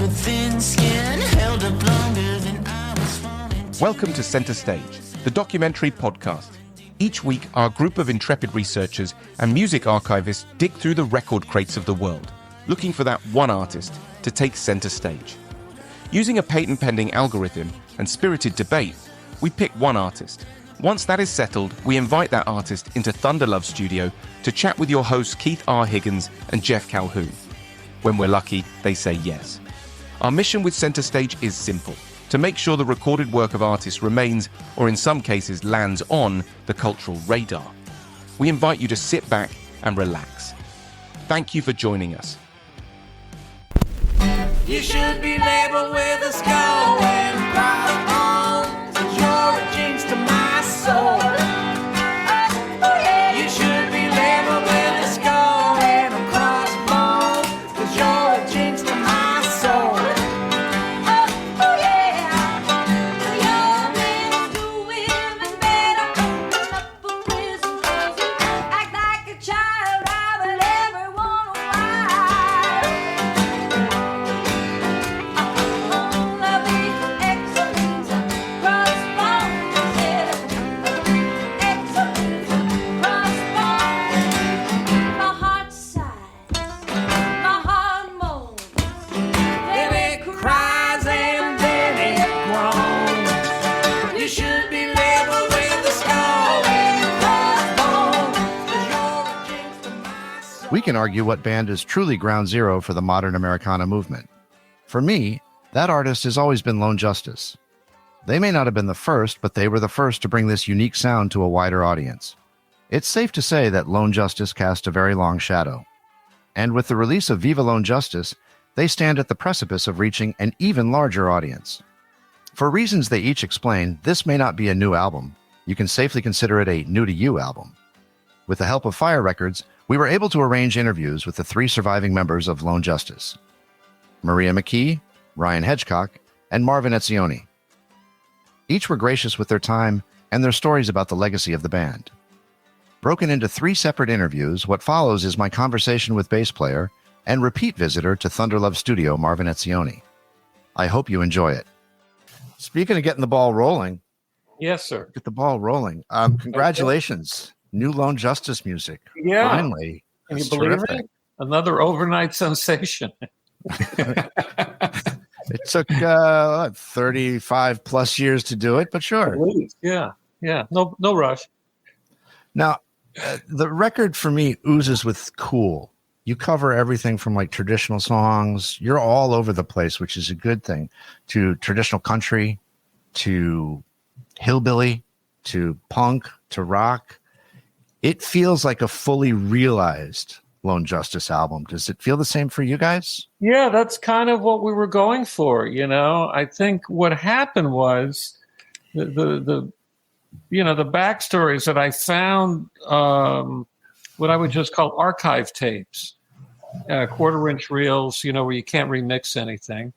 paper thin skin, held up longer than I was wanting to. Welcome to Center Stage, the documentary podcast. Each week, our group of intrepid researchers and music archivists dig through the record crates of the world, looking for that one artist to take center stage. Using a patent-pending algorithm and spirited debate, we pick one artist. Once that is settled, we invite that artist into Thunder Love Studio to chat with your hosts Keith R. Higgins and Jeff Calhoun. When we're lucky, they say yes. Our mission with Center Stage is simple: to make sure the recorded work of artists remains, or in some cases lands on, the cultural radar. We invite you to sit back and relax. Thank you for joining us. You should be labeled with a skull and crossbones, 'cause you're a jinx to my soul. You should be labeled with a skull and a crossbones, 'cause you're a jinx to my soul. We can argue what band is truly ground zero for the modern Americana movement. For me, that artist has always been Lone Justice. They may not have been the first, but they were the first to bring this unique sound to a wider audience. It's safe to say that Lone Justice cast a very long shadow. And with the release of Viva Lone Justice, they stand at the precipice of reaching an even larger audience. For reasons they each explain, this may not be a new album. You can safely consider it a new-to-you album. With the help of Fire Records, we were able to arrange interviews with the three surviving members of Lone Justice: Maria McKee, Ryan Hedgecock, and Marvin Etzioni. Each were gracious with their time and their stories about the legacy of the band. Broken into three separate interviews, what follows is my conversation with bass player and repeat visitor to Thunder Love Studio, Marvin Etzioni. I hope you enjoy it. Speaking of getting the ball rolling. Yes, sir. Get the ball rolling. Congratulations. Okay. New Lone Justice music. Yeah. Finally. Can you believe it? Another overnight sensation. It took 35 plus years to do it, but sure. Yeah. No rush. Now, the record for me oozes with cool. You cover everything from like traditional songs. You're all over the place, which is a good thing, to traditional country, to hillbilly, to punk, to rock. It feels like a fully realized Lone Justice album. Does it feel the same for you guys? Yeah, that's kind of what we were going for. You know, I think what happened was the backstories that I found, what I would just call archive tapes, quarter-inch reels, where you can't remix anything.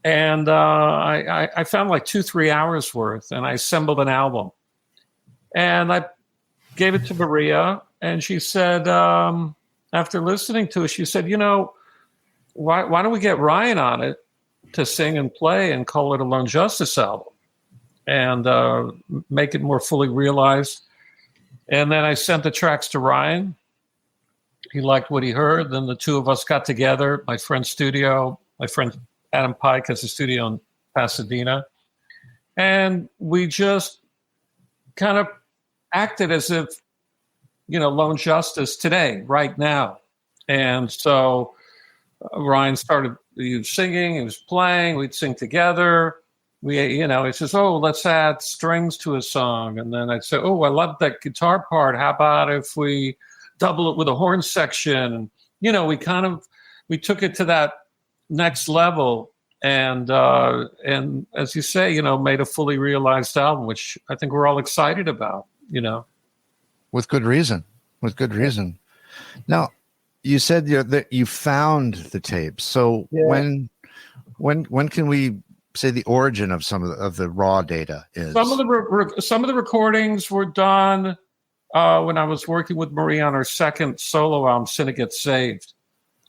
And I found like 2-3 hours worth, and I assembled an album. And I gave it to Maria, and she said, after listening to it, she said, why don't we get Ryan on it to sing and play and call it a Lone Justice album and make it more fully realized. And then I sent the tracks to Ryan. He liked what he heard. Then the two of us got together, my friend's studio. My friend Adam Pike has a studio in Pasadena. And we just kind of acted as if, Lone Justice today, right now. And so Ryan started singing, he was playing, we'd sing together. He says, let's add strings to a song. And then I'd say, I love that guitar part. How about if we double it with a horn section? And, we took it to that next level. And as you say, made a fully realized album, which I think we're all excited about, With good reason. Now, you said that you found the tapes. So when can we say the origin of some of the raw data is? Some of the recordings were done when I was working with Marie on her second solo album, Sin It Gets Saved.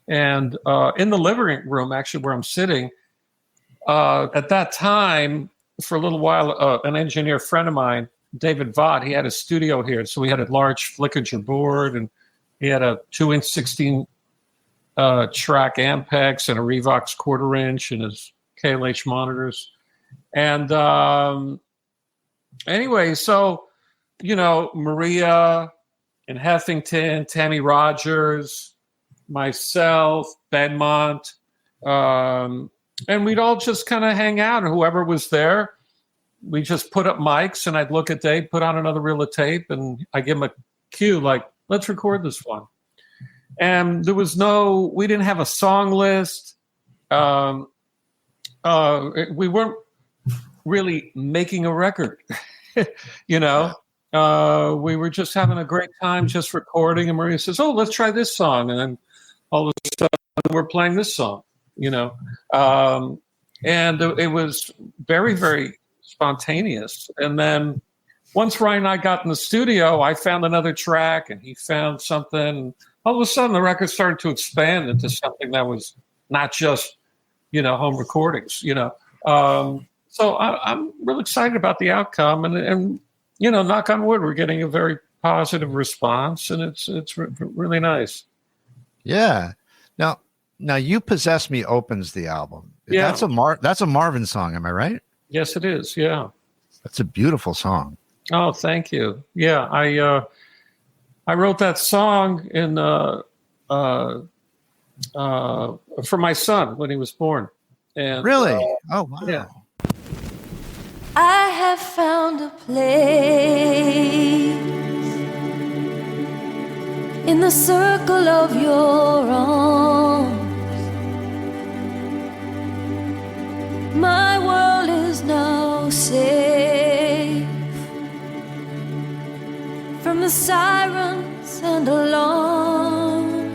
And in the living room, actually, where I'm sitting, at that time, for a little while, an engineer friend of mine, David Vaught, he had a studio here. So we had a large Flickager board, and he had a 2-inch 16 track Ampex and a Revox 1/4 inch and his KLH monitors. And anyway, so, Maria and Heffington, Tammy Rogers, myself, Benmont, and we'd all just kind of hang out, and whoever was there, we just put up mics, and I'd look at Dave, put on another reel of tape, and I give him a cue, like, let's record this one. And we didn't have a song list. We weren't really making a record, we were just having a great time, just recording. And Maria says, "Oh, let's try this song." And then all of a sudden we're playing this song, and it was very, very spontaneous. And then once Ryan and I got in the studio, I found another track and he found something. And all of a sudden the record started to expand into something that was not just, home recordings, So I'm really excited about the outcome, and knock on wood, we're getting a very positive response, and it's really nice. Yeah. Now, "You Possess Me" opens the album. Yeah. That's a Marvin song. Am I right? Yes, it is. Yeah. That's a beautiful song. Oh, thank you. Yeah, I wrote that song for my son when he was born. And Really? Oh, wow. Yeah. I have found a place in the circle of your arms. My world is now safe from the sirens and alarms.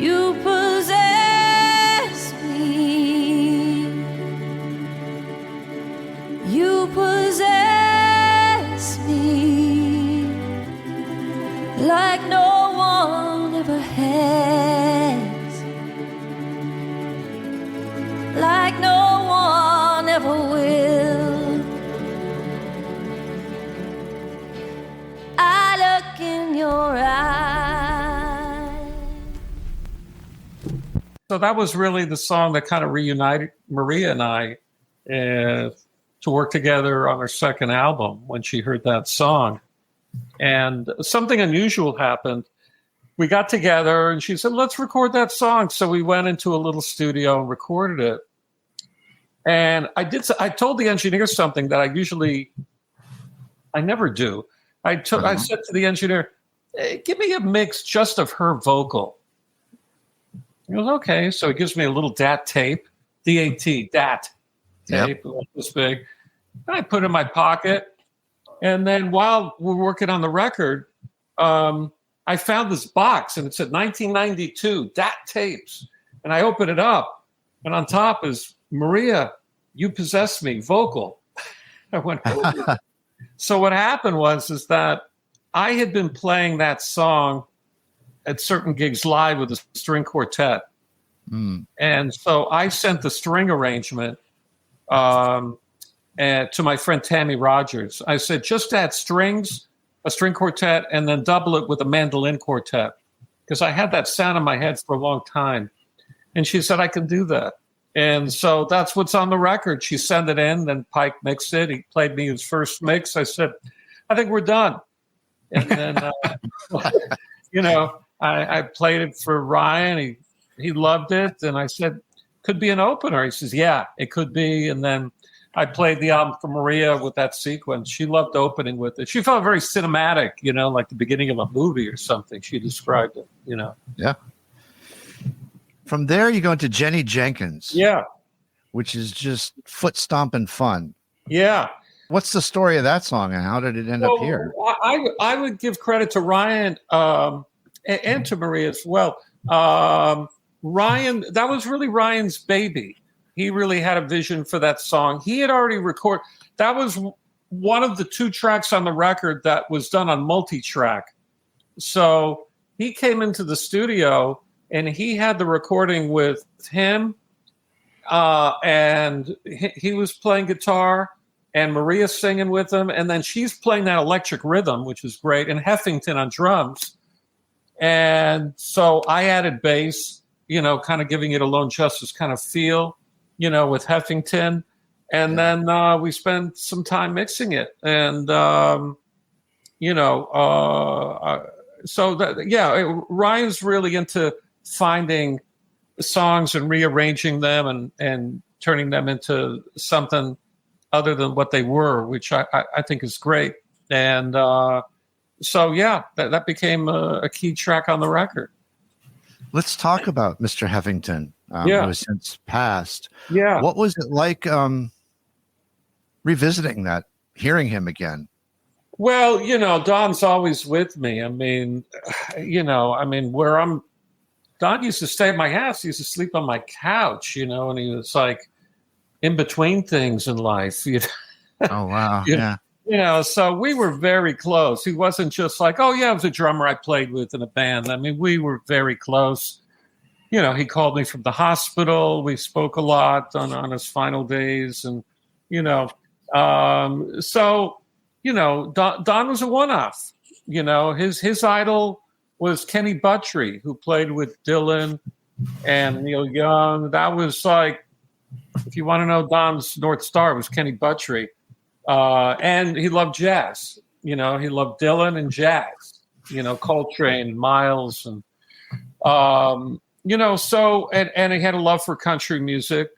You possess me. You possess me like no one ever has, like no one ever will. I look in your eyes. So that was really the song that kind of reunited Maria and I to work together on our second album when she heard that song. And something unusual happened. We got together and she said, "Let's record that song." So we went into a little studio and recorded it. And I told the engineer something that I never do. I said to the engineer, "Hey, give me a mix just of her vocal." He goes, "Okay." So he gives me a little DAT tape, DAT tape, this big. I put it in my pocket. And then while we're working on the record, I found this box and it said 1992 DAT tapes. And I opened it up. And on top is "Maria, You Possess Me" vocal. I went, "Oh." So what happened is that I had been playing that song at certain gigs live with a string quartet. And so I sent the string arrangement to my friend Tammy Rogers. I said, "Just add strings, a string quartet, and then double it with a mandolin quartet," because I had that sound in my head for a long time. And she said, "I can do that." And so that's what's on the record. She sent it in, then Pike mixed it. He played me his first mix. I said, "I think we're done." And then, I played it for Ryan. He loved it. And I said, "Could be an opener." He says, "Yeah, it could be." And then I played the album for Maria with that sequence. She loved opening with it. She felt very cinematic, like the beginning of a movie or something. She described it, Yeah. From there, you go into Jenny Jenkins. Yeah. Which is just foot stomping fun. Yeah. What's the story of that song and how did it end up here? I would give credit to Ryan and to Maria as well. Ryan, that was really Ryan's baby. He really had a vision for that song. He had already recorded. That was one of the 2 tracks on the record that was done on multi-track. So he came into the studio and he had the recording with him, and he was playing guitar and Maria singing with him, and then she's playing that electric rhythm, which is great, and Heffington on drums. And so I added bass, kind of giving it a Lone Justice kind of feel, with Heffington. And then we spent some time mixing it. And, Ryan's really into finding songs and rearranging them and turning them into something other than what they were, which I think is great. And that became a key track on the record. Let's talk about Mr. Heffington, who has since passed. Yeah. What was it like revisiting that, hearing him again? Well, Don's always with me. I mean, Don used to stay at my house. He used to sleep on my couch, and he was like in between things in life. Oh, wow. So we were very close. He wasn't just like, oh, yeah, I was a drummer I played with in a band. I mean, we were very close. He called me from the hospital. We spoke a lot on his final days. And, Don was a one-off. His idol was Kenny Buttrey, who played with Dylan and Neil Young. That was like, if you want to know Don's North Star, was Kenny Buttrey. And he loved jazz. He loved Dylan and jazz, Coltrane and Miles. And, and he had a love for country music,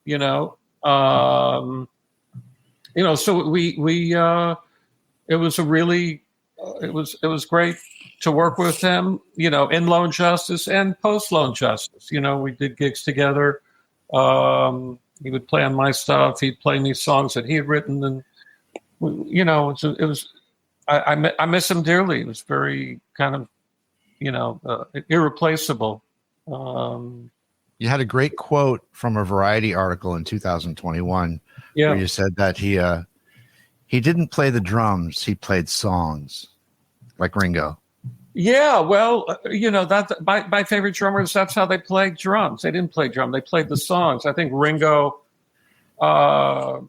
so it was it was great to work with him, in Lone Justice and post Lone Justice. We did gigs together. He would play on my stuff. He'd play me songs that he had written, and I miss him dearly. It was very kind of, irreplaceable. You had a great quote from a Variety article in 2021 where you said that he didn't play the drums, he played songs, like Ringo. Yeah, well, that my favorite drummers, that's how they played drums. They didn't play drum; they played the songs. I think Ringo, I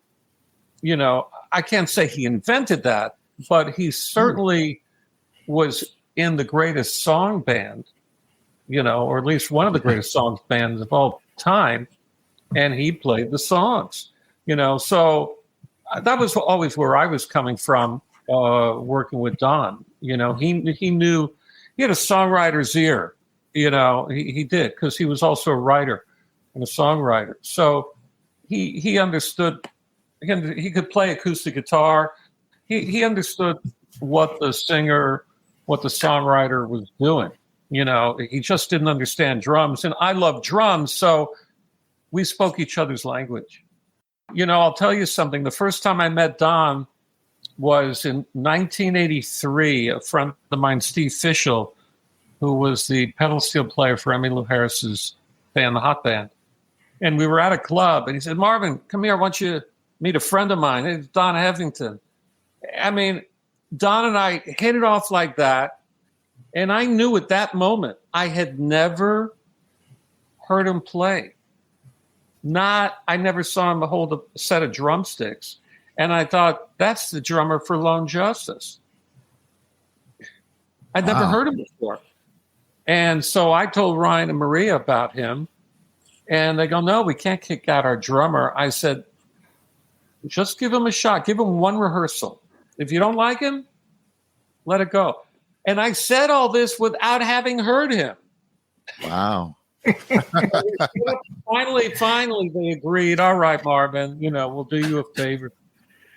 can't say he invented that, but he certainly was in the greatest song band, or at least one of the greatest song bands of all time, and he played the songs, So that was always where I was coming from, working with Don. He knew, he had a songwriter's ear. He did, because he was also a writer and a songwriter. So he understood. He could play acoustic guitar. He understood what the singer, what the songwriter was doing. He just didn't understand drums. And I love drums, so we spoke each other's language. I'll tell you something. The first time I met Don was in 1983. A friend of mine, Steve Fischel, who was the pedal steel player for Emmylou Harris's band, the Hot Band. And we were at a club, and he said, Marvin, come here. I want you to meet a friend of mine. It's Don Heffington. I mean, Don and I hit it off like that. And I knew at that moment I had never heard him play. I never saw him hold a set of drumsticks. And I thought, that's the drummer for Lone Justice. I'd never heard him before. And so I told Ryan and Maria about him. And they go, no, we can't kick out our drummer. I said, just give him a shot. Give him one rehearsal. If you don't like him, let it go. And I said all this without having heard him. Wow. Finally, they agreed. All right, Marvin, we'll do you a favor.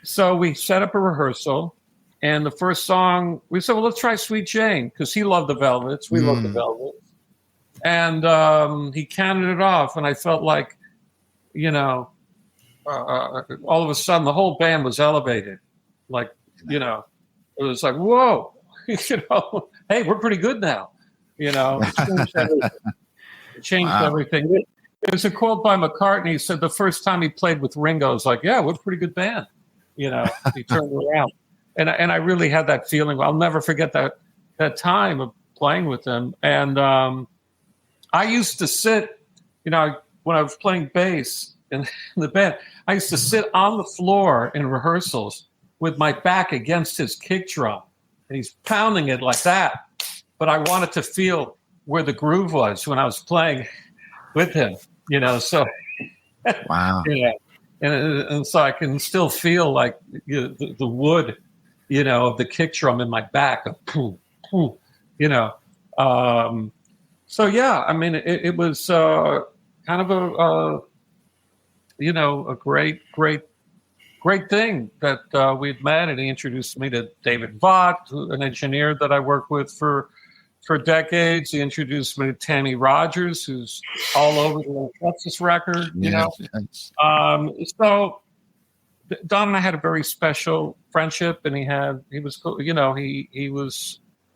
So we set up a rehearsal. And the first song, we said, well, let's try Sweet Jane, because he loved the Velvets. We loved the Velvets. And he counted it off. And I felt like, all of a sudden, the whole band was elevated. Like, it was like, whoa, hey, we're pretty good now. It changed everything. There's a quote by McCartney. He said the first time he played with Ringo, it was like, yeah, we're a pretty good band. He turned around. And I really had that feeling. I'll never forget that that time of playing with him. And I used to sit, when I was playing bass in the band, I used to sit on the floor in rehearsals with my back against his kick drum. And he's pounding it like that. But I wanted to feel where the groove was when I was playing with him, so. Wow. And so I can still feel like the wood, of the kick drum in my back. So yeah, I mean, it was kind of a great thing that we'd met, and he introduced me to David Vaught, an engineer that I worked with for decades. He introduced me to Tammy Rogers, who's all over the Lone Justice record, Yes. So Don and I had a very special friendship, and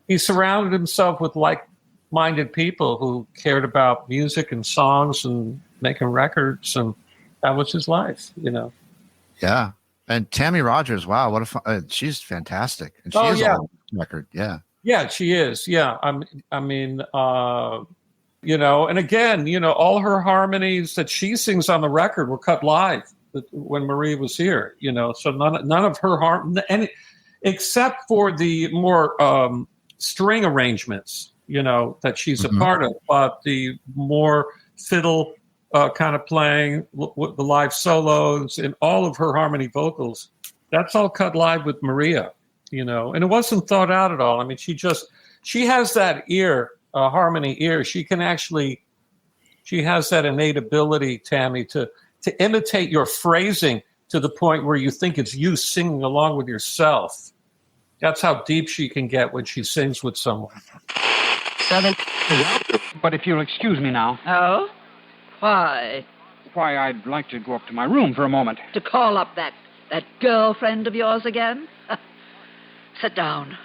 he surrounded himself with like-minded people who cared about music and songs and making records, and that was his life, Yeah. And Tammy Rogers, wow, what a fun, she's fantastic. And she is on the record. Yeah. Yeah, she is. Yeah. And again, all her harmonies that she sings on the record were cut live when Maria was here, so none of her except for the more string arrangements, that she's a part of, but the more fiddle kind of playing, the live solos and all of her harmony vocals, that's all cut live with Maria. And it wasn't thought out at all. I mean, she has that ear, harmony ear. She has that innate ability, Tammy, to imitate your phrasing to the point where you think it's you singing along with yourself. That's how deep she can get when she sings with someone. But if you'll excuse me now. Oh? Why? Why, I'd like to go up to my room for a moment. To call up that girlfriend of yours again? Sit down.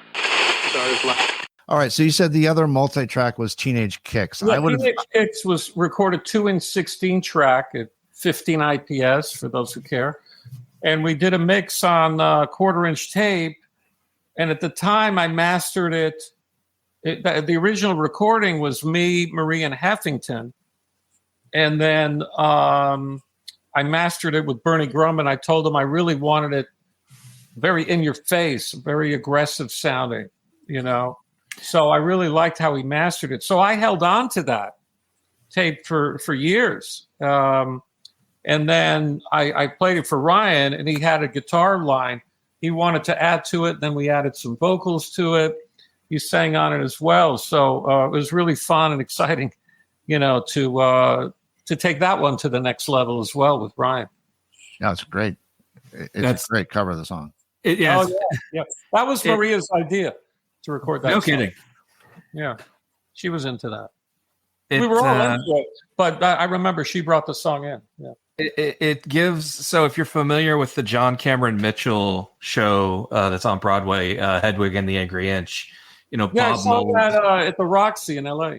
All right. So you said the other multi-track was Teenage Kicks. Yeah, Teenage Kicks was recorded 2-in-16 track at 15 IPS, for those who care. And we did a mix on quarter-inch tape. And at the time, I mastered it. The original recording was me, Maria, and Heffington. And then I mastered it with Bernie Grum, and I told him I really wanted it very in your face, very aggressive sounding, So I really liked how he mastered it. So I held on to that tape for years. And then I played it for Ryan, and he had a guitar line he wanted to add to it. Then we added some vocals to it. He sang on it as well. So it was really fun and exciting, to take that one to the next level as well with Ryan. Yeah, it's great. It's a great cover of the song. Yeah. That was Maria's idea to record that. No song. kidding. Yeah, she was into that. We were all into it, but I remember she brought the song in. Yeah. It gives. So if you're familiar with the John Cameron Mitchell show that's on Broadway, Hedwig and the Angry Inch, Yeah, Bob I saw Mould, that at the Roxy in LA.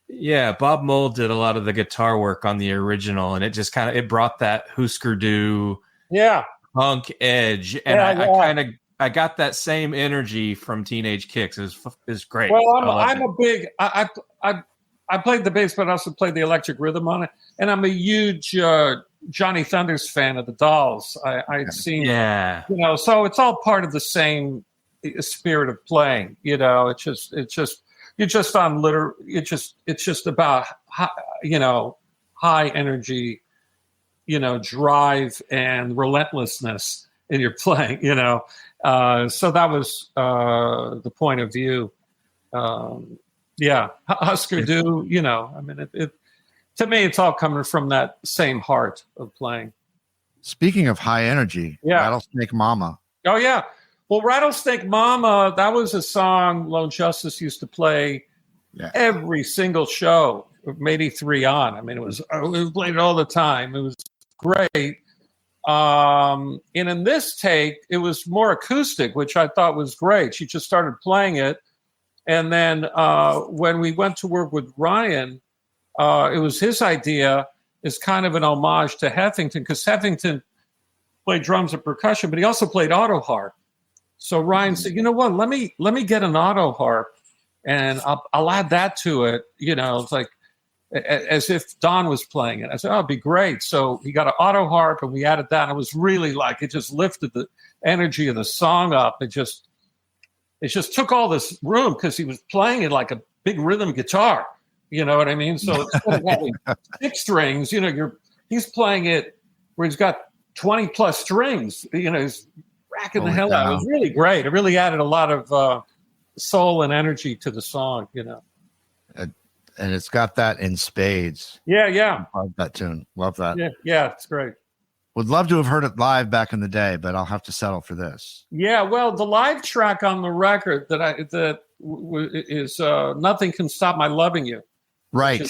Yeah, Bob Mould did a lot of the guitar work on the original, and it just it brought that Husker Du punk edge, and I got that same energy from Teenage Kicks. It was great. Well, I'm a big I played the bass, but I also played the electric rhythm on it, and I'm a huge Johnny Thunders fan of the Dolls. I'd seen, so it's all part of the same spirit of playing. It's just you're just on it's just about high energy, drive and relentlessness in your playing. So that was the point of view. Husker Du. I mean, it to me, it's all coming from that same heart of playing. Speaking of high energy, Rattlesnake Mama. Oh yeah. Well, Rattlesnake Mama, that was a song Lone Justice used to play every single show from 83 on. I mean, we played it all the time. It was great. And in this take, it was more acoustic, which I thought was great. She just started playing it. And then when we went to work with Ryan, it was his idea as kind of an homage to Heffington, because Heffington played drums and percussion, but he also played auto harp. So Ryan said, "You know what? Let me get an auto harp and I'll add that to it. It's like as if Don was playing it. I said, oh, it'd be great. So he got an auto harp, and we added that. And it was really like it just lifted the energy of the song up. It just took all this room because he was playing it like a big rhythm guitar. You know what I mean? So instead of having 6 strings, he's playing it where he's got 20 plus strings. He's racking the hell out. It was really great. It really added a lot of soul and energy to the song. And it's got that in spades. Yeah. Love that tune. Love that. Yeah, it's great. Would love to have heard it live back in the day, but I'll have to settle for this. Yeah, well, the live track on the record that is "Nothing Can Stop My Loving You." Right.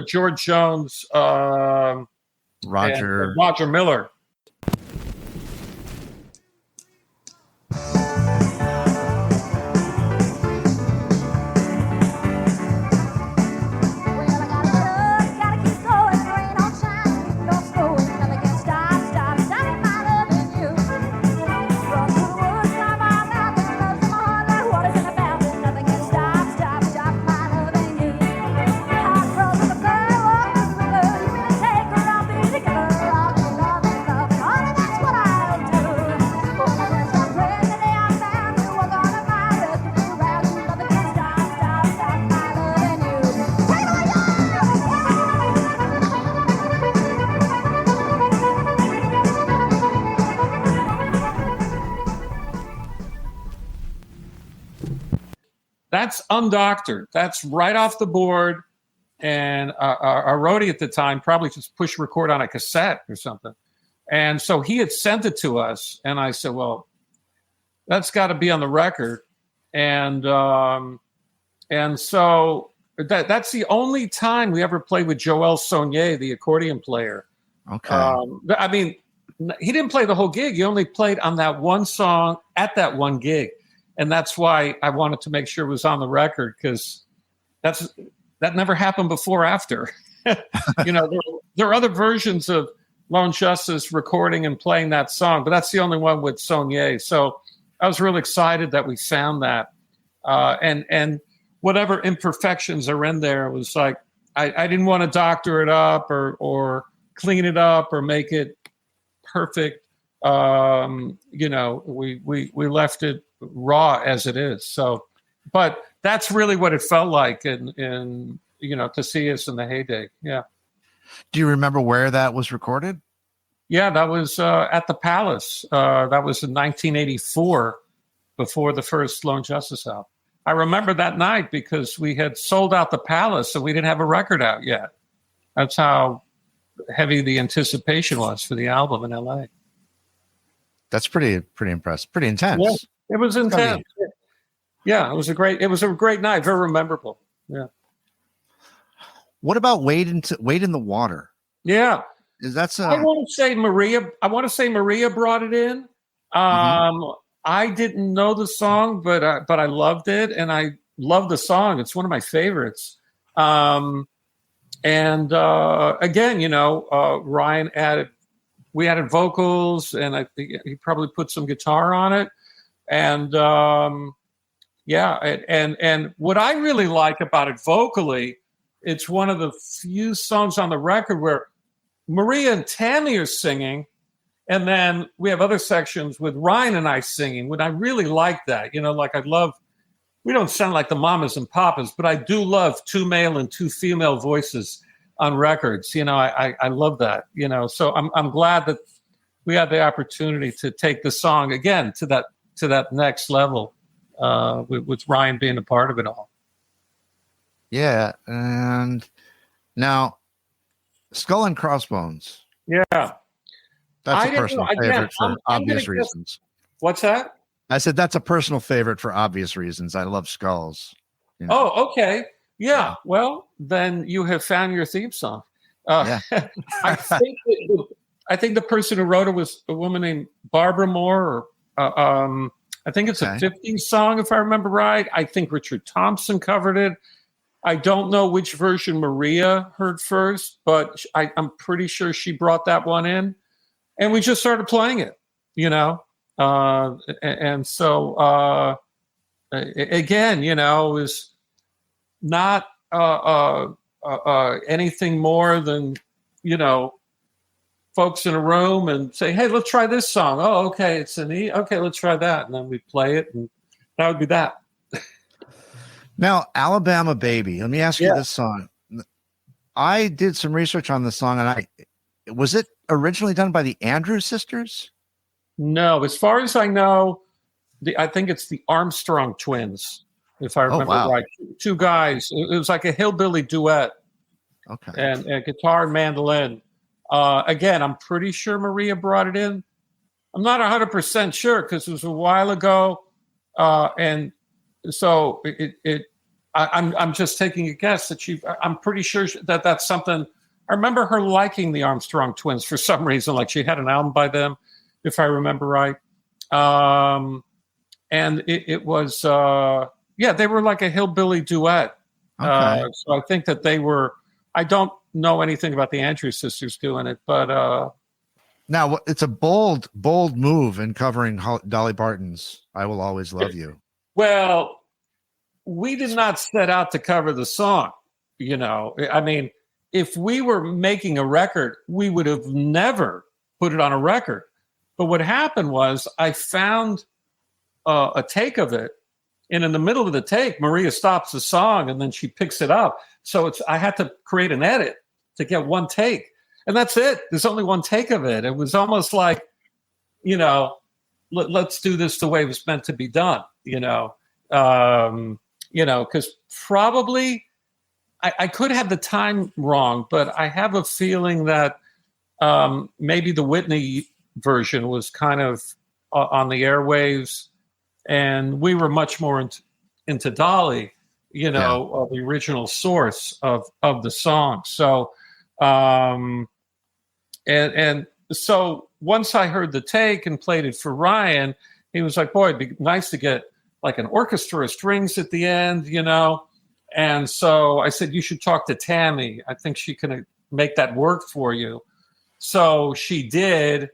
George Jones, Roger Miller. That's undoctored. That's right off the board. And our roadie at the time probably just pushed record on a cassette or something. And so he had sent it to us. And I said, well, that's got to be on the record. And so that's the only time we ever played with Joel Saunier, the accordion player. Okay. He didn't play the whole gig. He only played on that one song at that one gig. And that's why I wanted to make sure it was on the record, because that never happened before or after. There are other versions of Lone Justice recording and playing that song, but that's the only one with Saunier. So I was really excited that we found that. And whatever imperfections are in there, it was like I didn't want to doctor it up or clean it up or make it perfect. We left it raw as it is. So, but that's really what it felt like in to see us in the heyday. Yeah. Do you remember where that was recorded? Yeah, that was at the Palace. That was in 1984, before the first Lone Justice album. I remember that night because we had sold out the Palace, so we didn't have a record out yet. That's how heavy the anticipation was for the album in LA. That's pretty impressive. Pretty intense. Yeah, it was intense. Yeah, it was a great night. Very memorable. Yeah. What about Wade in the Water? Yeah. I want to say Maria brought it in. I didn't know the song, but I loved it, and I love the song. It's one of my favorites. Again, Ryan we added vocals, and I think he probably put some guitar on it. And and what I really like about it vocally, it's one of the few songs on the record where Maria and Tammy are singing, and then we have other sections with Ryan and I singing. When I really like that, we don't sound like the mamas and papas, but I do love 2 male and 2 female voices on records. I love that. So I'm glad that we had the opportunity to take the song again to that next level, with Ryan being a part of it all. Yeah, and now Skull and Crossbones. Yeah, that's a personal favorite for obvious reasons. What's that? I said that's a personal favorite for obvious reasons. I love Skulls. Oh, okay. Yeah. Well, then you have found your theme song. I think the person who wrote it was a woman named Barbara Moore. I think it's a 50s song, if I remember right. I think Richard Thompson covered it. I don't know which version Maria heard first, but I'm pretty sure she brought that one in, and we just started playing it. And so again, it was not anything more than, folks in a room and say, hey, let's try this song. Oh, okay, it's an E. Okay, let's try that. And then we play it, and that would be that. Now, Alabama Baby, let me ask you this song. I did some research on the song, and was it originally done by the Andrews Sisters? No, as far as I know, I think it's the Armstrong twins, if I remember right. Two guys. It was like a hillbilly duet. Okay. And guitar and mandolin. Again, I'm pretty sure Maria brought it in. I'm not 100% sure because it was a while ago. And so I'm just taking a guess that I'm pretty sure that that's something. I remember her liking the Armstrong twins for some reason, like she had an album by them, if I remember right. And it was, they were like a hillbilly duet. Okay. So I think that they were, I don't know anything about the Andrews Sisters doing it, but now it's a bold move in covering Dolly Parton's "I Will Always Love You." Well, we did not set out to cover the song. I mean, if we were making a record, we would have never put it on a record. But what happened was I found a take of it, and in the middle of the take, Maria stops the song and then she picks it up. So I had to create an edit to get one take, and that's it. There's only one take of it. It was almost like, let's do this the way it was meant to be done. Because probably I could have the time wrong, but I have a feeling that maybe the Whitney version was kind of on the airwaves, and we were much more into Dolly, the original source of the song. So, and so once I heard the take and played it for Ryan, he was like, boy, it'd be nice to get like an orchestra of strings at the end, And so I said, you should talk to Tammy. I think she can make that work for you. So she did.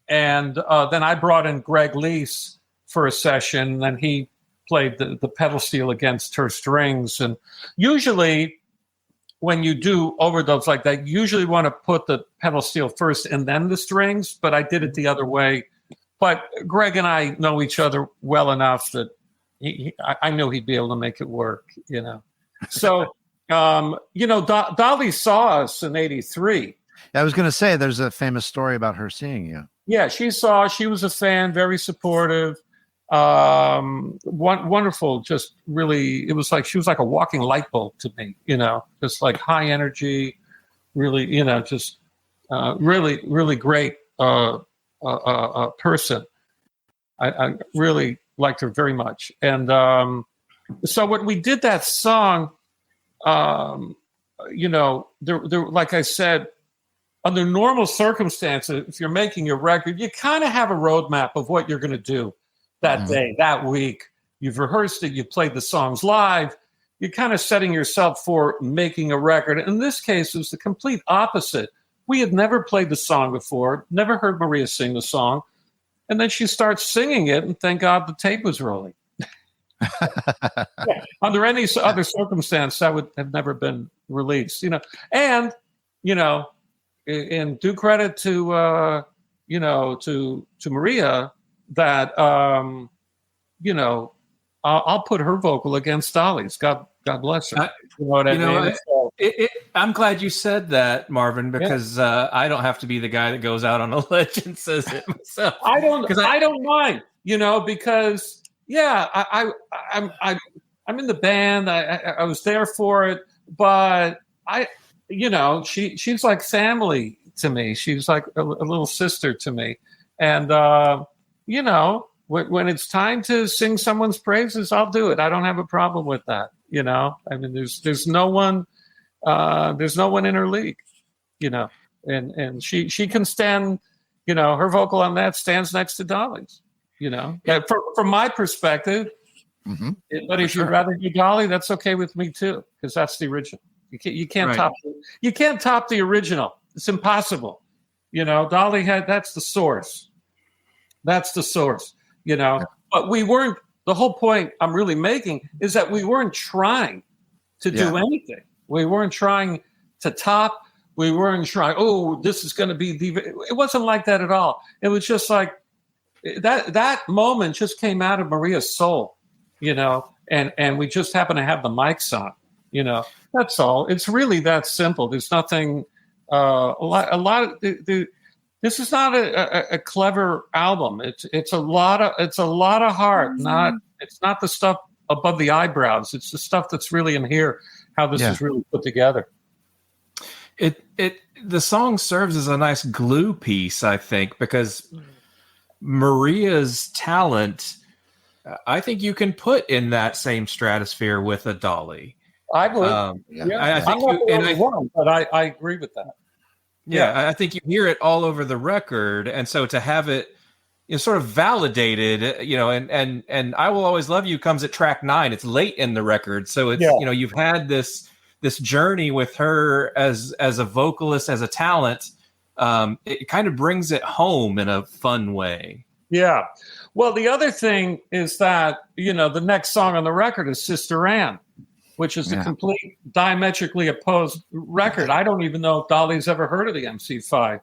And then I brought in Greg Leese for a session, and he played the pedal steel against her strings. And usually when you do overdubs like that, you usually want to put the pedal steel first and then the strings, but I did it the other way. But Greg and I know each other well enough that I knew he'd be able to make it work, So, Dolly saw us in '83. I was going to say, there's a famous story about her seeing you. Yeah, she was a fan, very supportive, wonderful, just really, it was like, she was like a walking light bulb to me, just like high energy, really, just really, really great person. I really liked her very much. And so when we did that song, there, like I said, under normal circumstances, if you're making a record, you kind of have a roadmap of what you're going to do that day, that week. You've rehearsed it. You've played the songs live. You're kind of setting yourself for making a record. In this case, it was the complete opposite. We had never played the song before, never heard Maria sing the song. And then she starts singing it, and thank God the tape was rolling. Under any other circumstance, that would have never been released, And, and due credit to Maria that I'll put her vocal against Dolly's. God bless her. You know what I mean? I'm glad you said that, Marvin, because I don't have to be the guy that goes out on a ledge and says it myself. I don't mind, because I'm in the band. I was there for it, but she's like family to me. She's like a little sister to me. And, when it's time to sing someone's praises, I'll do it. I don't have a problem with that. I mean, there's no one in her league, and she can stand, her vocal on that stands next to Dolly's, from my perspective. Mm-hmm. But if you'd rather do Dolly, that's okay with me too, because that's the original. You can't top the original. It's impossible. Dolly that's the source. That's the source. But we weren't the whole point I'm really making is that we weren't trying to do anything. We weren't trying to top. We weren't trying, oh, this is going to be the... It wasn't like that at all. It was just like that moment just came out of Maria's soul, and we just happened to have the mics on, That's all. It's really that simple. There's nothing... this is not a clever album. It's a lot of heart. It's not the stuff above the eyebrows. It's the stuff that's really in here. How this is really put together. The song serves as a nice glue piece, I think, because Maria's talent, I think you can put in that same stratosphere with a Dolly. I would. I think but I agree with that. Yeah, I think you hear it all over the record, and so to have it sort of validated, and I Will Always Love You comes at track 9. It's late in the record, so it's you've had this journey with her as a vocalist, as a talent. It kind of brings it home in a fun way. Yeah. Well, the other thing is that the next song on the record is Sister Ann, which is a complete diametrically opposed record. I don't even know if Dolly's ever heard of the MC5.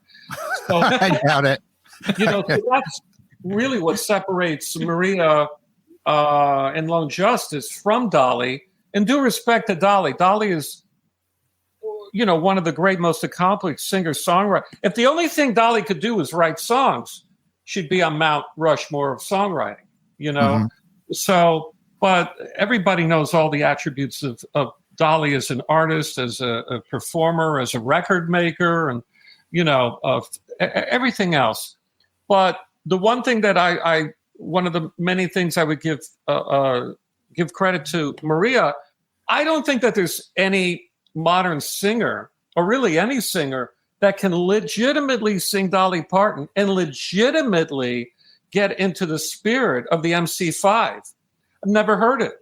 So, I doubt it. So that's really what separates Maria and Lone Justice from Dolly. And due respect to Dolly, Dolly is, one of the great, most accomplished singer-songwriters. If the only thing Dolly could do was write songs, she'd be on Mount Rushmore of songwriting, Mm-hmm. So... But everybody knows all the attributes of Dolly as an artist, as a performer, as a record maker, and everything else. But the one thing that one of the many things I would give credit to Maria, I don't think that there's any modern singer, or really any singer, that can legitimately sing Dolly Parton and legitimately get into the spirit of the MC5. I've never heard it.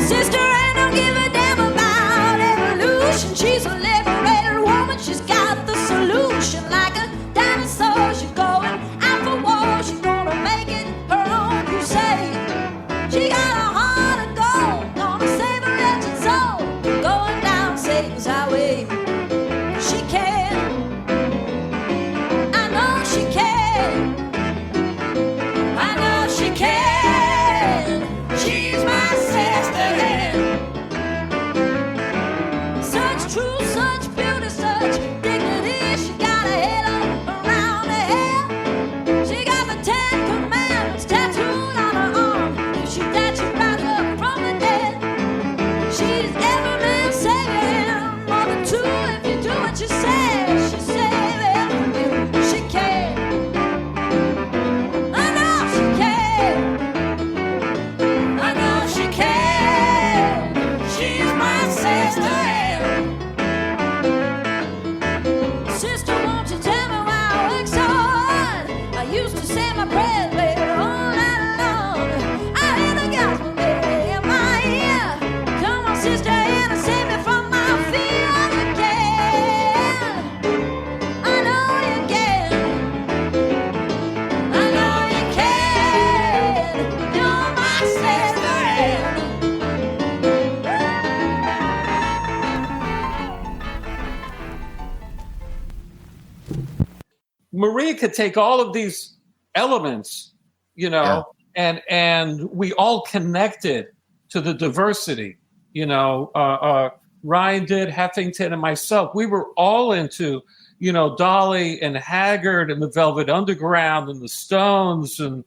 Sister Ann don't give a damn about evolution. She's a liberated woman. She's got the solution. Like a dinosaur, she's going out for war. She's gonna make it her own crusade. She got a heart of gold, gonna save a wretched soul, going down Satan's highway. She can. She can. I know she can. She's my sister Ann. Such truth, such beauty, such dignity. She got a halo around her head. She got the 10 Commandments tattooed on her arm. If she died, she'd rise up from the dead. She's every man's savior. More than two if you do what you say. She's saving you. She can. Maria could take all of these elements, and we all connected to the diversity. Ryan did, Heffington, and myself. We were all into, Dolly and Haggard and the Velvet Underground and the Stones and,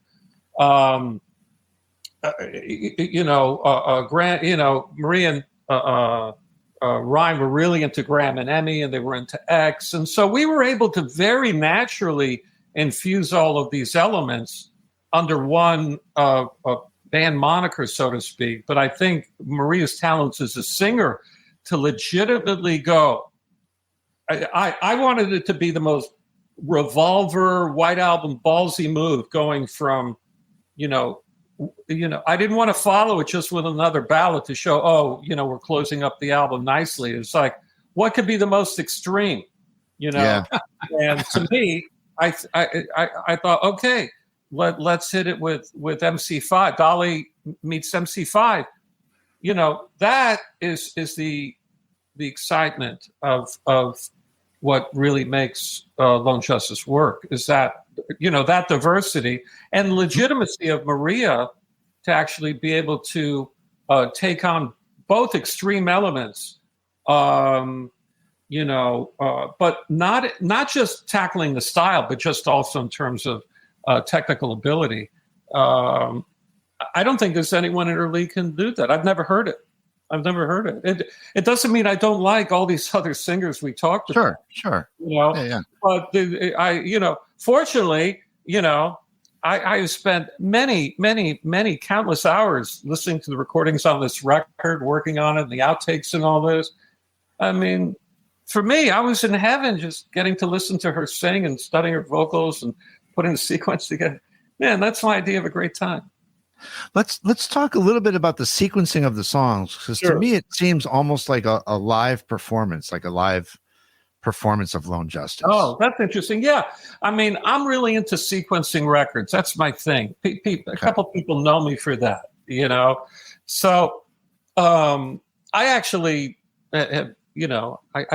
Maria and Ryan were really into Graham and Emmy, and they were into X. And so we were able to very naturally infuse all of these elements under one band moniker, so to speak. But I think Maria's talents as a singer to legitimately go, I wanted it to be the most Revolver, White Album, ballsy move, going from, I didn't want to follow it just with another ballad to show, we're closing up the album nicely. It's like, what could be the most extreme? Yeah. And to me, I thought, okay, let's hit it with MC5. Dolly meets MC5. That is the excitement of what really makes Lone Justice work, is that that diversity and legitimacy of Maria to actually be able to take on both extreme elements, but not just tackling the style, but just also in terms of technical ability. I don't think there's anyone in her league can do that. I've never heard it. It doesn't mean I don't like all these other singers we talked about. Sure. Yeah. But fortunately, I have spent many countless hours listening to the recordings on this record, working on it, and the outtakes and all this. I mean, for me, I was in heaven just getting to listen to her sing and studying her vocals and putting the sequence together. Man, that's my idea of a great time. Let's talk a little bit about the sequencing of the songs, because to me it seems almost like a live performance, of Lone Justice. Oh, that's interesting. Yeah, I mean, I'm really into sequencing records. That's my thing. A couple people know me for that, So, I actually, I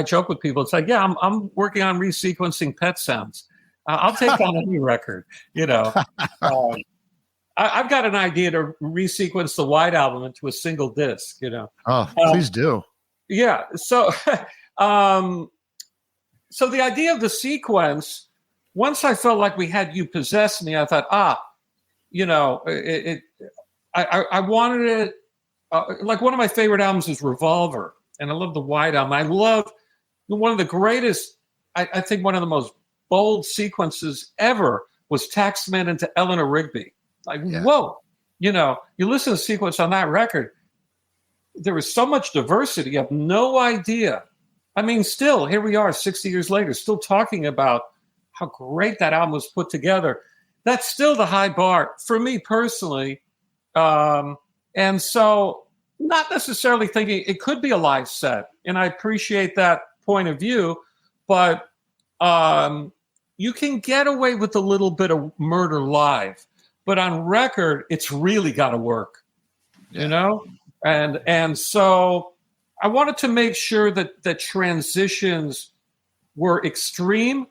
joke with people. It's like, yeah, I'm working on resequencing Pet Sounds. I'll take on any record, I've got an idea to resequence the White Album into a single disc, Oh, please do. Yeah. So, so the idea of the sequence, once I felt like we had You Possess Me, I thought, I wanted it. Like one of my favorite albums is Revolver, and I love the White Album. I love one of the greatest, I think one of the most bold sequences ever was Taxman into Eleanor Rigby. Like, whoa, you listen to the sequence on that record, there was so much diversity. You have no idea. I mean, still, here we are 60 years later, still talking about how great that album was put together. That's still the high bar for me personally. And so not necessarily thinking it could be a live set. And I appreciate that point of view, but you can get away with a little bit of murder live. But on record, it's really got to work, And so I wanted to make sure that the transitions were extreme,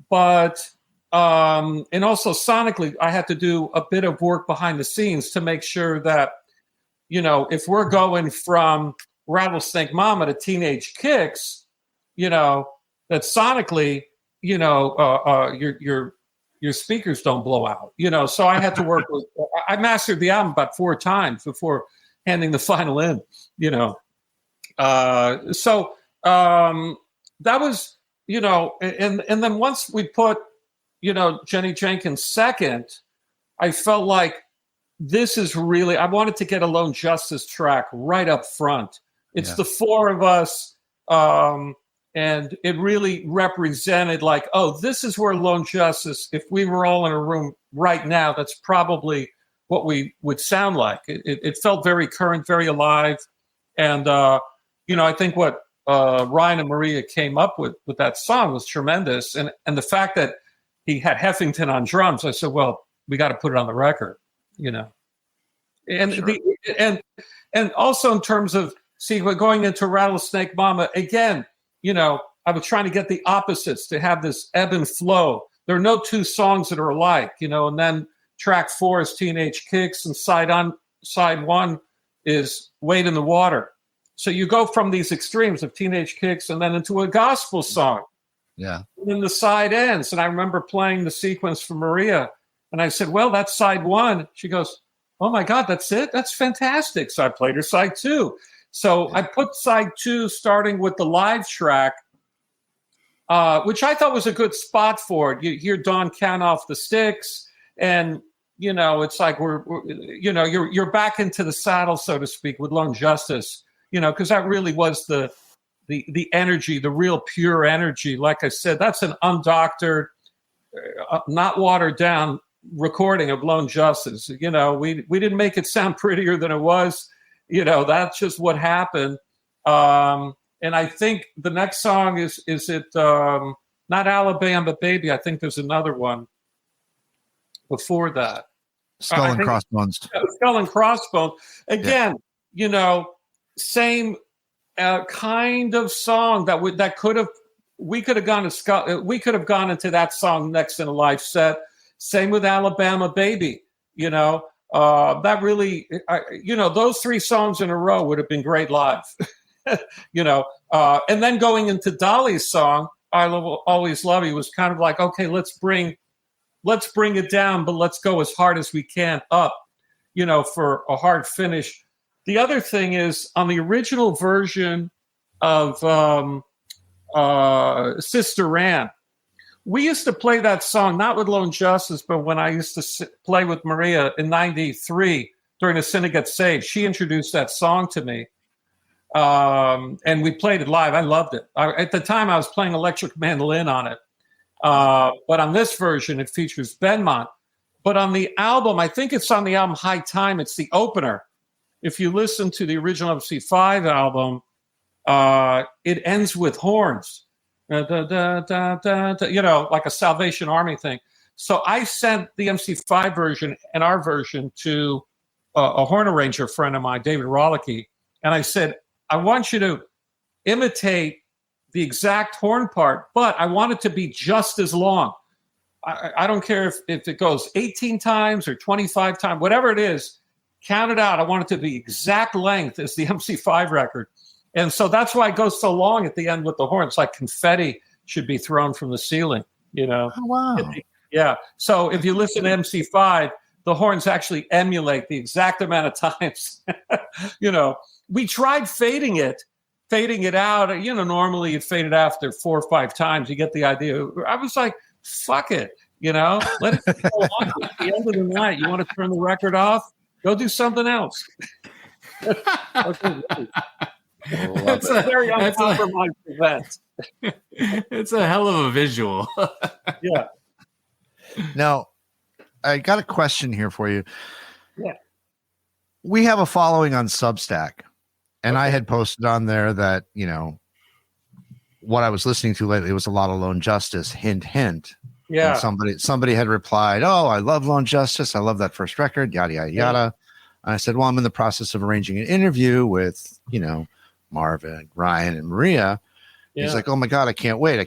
but and also sonically, I had to do a bit of work behind the scenes to make sure that, if we're going from Rattlesnake Mama to Teenage Kicks, that sonically, your speakers don't blow out, so I had to work with, I mastered the album about 4 times before handing the final in, so that was, and then once we put, Jenny Jenkins second, I felt like this is really, I wanted to get a Lone Justice track right up front. It's the 4 of us, and it really represented like, oh, this is where Lone Justice, if we were all in a room right now, that's probably what we would sound like. It felt very current, very alive. And, I think what Ryan and Maria came up with that song was tremendous. And the fact that he had Heffington on drums, I said, well, we got to put it on the record, And Sure. And also in terms of, we're going into Rattlesnake Mama again, I was trying to get the opposites to have this ebb and flow. There are no 2 songs that are alike, and then track 4 is Teenage Kicks and side 1 is Wade in the Water. So you go from these extremes of Teenage Kicks and then into a gospel song. Yeah. And then the side ends. And I remember playing the sequence for Maria. And I said, well, that's side 1. She goes, oh my God, that's it? That's fantastic. So I played her side 2. So I put side 2 starting with the live track, which I thought was a good spot for it. You hear Don count off the sticks, and it's like you're back into the saddle, so to speak, with Lone Justice. Because that really was the energy, the real pure energy. Like I said, that's an undoctored, not watered down recording of Lone Justice. We didn't make it sound prettier than it was. That's just what happened. And I think the next song is it not Alabama Baby. I think there's another one before that. Skull and Crossbones. Skull and Crossbones. Again, same kind of song that could have. We could have gone to we could have gone into that song next in a live set. Same with Alabama Baby. That really, those three songs in a row would have been great live. And then going into Dolly's song, I Will Always Love You, was kind of like, okay, let's bring it down, but let's go as hard as we can up, for a hard finish. The other thing is, on the original version of Sister Ann, we used to play that song, not with Lone Justice, but when I used to play with Maria in 93 during the Sinner Gets Saved. She introduced that song to me. And we played it live. I loved it. At the time, I was playing electric mandolin on it. But on this version, it features Benmont. But on the album, I think it's on the album High Time, it's the opener. If you listen to the original MC5 album, it ends with horns. Like a Salvation Army thing. So I sent the MC5 version and our version to a horn arranger friend of mine, David Rollicke, and I said, I want you to imitate the exact horn part, but I want it to be just as long. I don't care if it goes 18 times or 25 times, whatever it is, count it out. I want it to be exact length as the MC5 record. And so that's why it goes so long at the end with the horns, like confetti should be thrown from the ceiling, Oh, wow. Yeah. So if you listen to MC5, the horns actually emulate the exact amount of times. We tried fading it out. Normally you fade it after 4 or 5 times. You get the idea. I was like, fuck it. Let it go on. At the end of the night, you want to turn the record off? Go do something else. Okay. It's a very uncompromised event. It's a hell of a visual. Yeah. Now, I got a question here for you. Yeah. We have a following on Substack, and I had posted on there that, what I was listening to lately was a lot of Lone Justice, hint, hint. Yeah. And somebody had replied, oh, I love Lone Justice. I love that first record, yada, yada, yada. And I said, well, I'm in the process of arranging an interview with, Marvin, Ryan, and Maria. He's like, oh my God, I can't wait. I